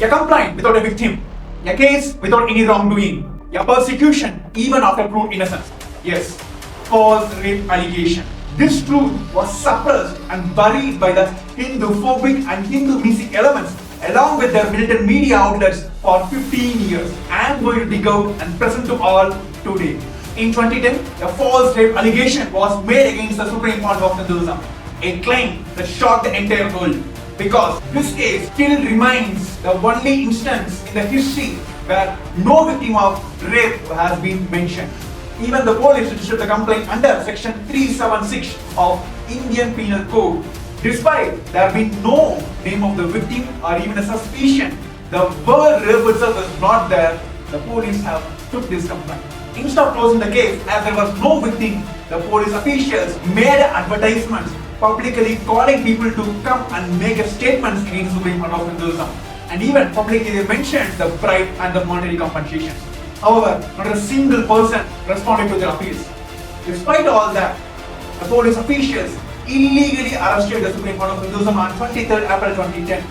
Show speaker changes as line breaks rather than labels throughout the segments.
A complaint without a victim, a case without any wrongdoing, a persecution even after proved innocence. Yes, false rape allegation. This truth was suppressed and buried by the Hindu-phobic and Hindu-missing elements along with their militant media outlets for 15 years and going to dig out and present to all today. In 2010, a false rape allegation was made against the Supreme Court of Hinduism, a claim that shocked the entire world because this case still remains the only instance in the history where no victim of rape has been mentioned. Even the police registered the complaint under section 376 of Indian Penal Code. Despite there being no name of the victim or even a suspicion, the word rape itself is not there, the police have took this complaint. Instead of closing the case as there was no victim, the police officials made advertisements publicly calling people to come and make a statements against the Supreme Court of Hinduism, and even publicly they mentioned the bribe and the monetary compensation. However, not a single person responded to their appeals. Despite all that, the police officials illegally arrested the Supreme Court of Hinduism on 23rd April 2010.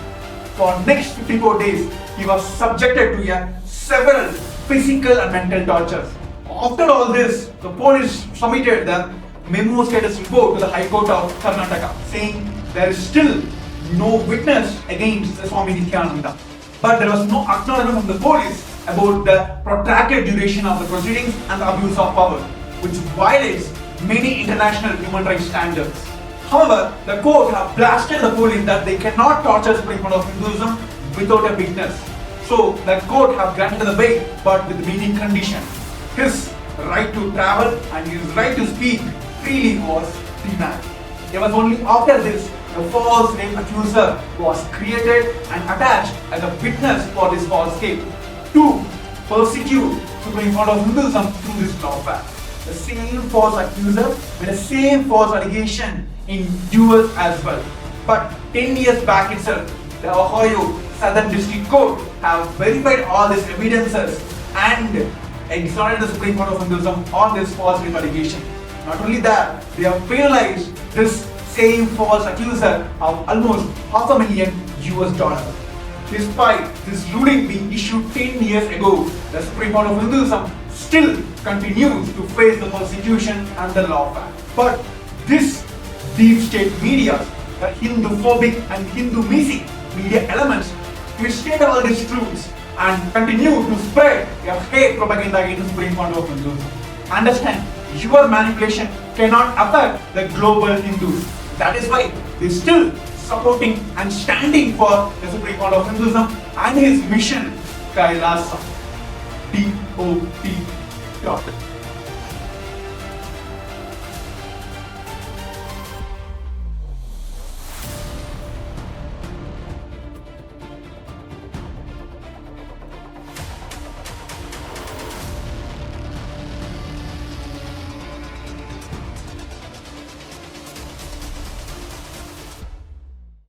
For next 54 days, he was subjected to several physical and mental tortures. After all this, the police submitted the memo status report to the High Court of Karnataka, saying there is still no witness against the Swami Nithyananda. But there was no acknowledgement from the police about the protracted duration of the proceedings and the abuse of power, which violates many international human rights standards. However, the court have blasted the police that they cannot torture Supreme Court of Hinduism without a witness. So the court have granted the bail, but with meaning condition. His right to travel and his right to speak freely was denied. It was only after this the false rape accuser was created and attached as a witness for this false case to persecute Supreme Court of Hinduism through this lawfare. The same false accuser with the same false allegation in US as well. But 10 years back itself, the Ohio Southern District Court have verified all these evidences and exonerated the Supreme Court of Hinduism on this false rape allegation. Not only that, they have penalized this same false accuser of almost $500,000. Despite this ruling being issued 10 years ago, the Supreme Court of Hinduism still continues to face the persecution and the lawfare. But this deep state media, the Hindu-phobic and Hindu-missing media elements, twisted all these truths and continue to spread their hate propaganda against the Supreme Court of Hinduism. Understand, your manipulation cannot affect the global Hindus. That is why they still supporting and standing for the Supreme Court of Hinduism and his mission, Kailasa. DOT.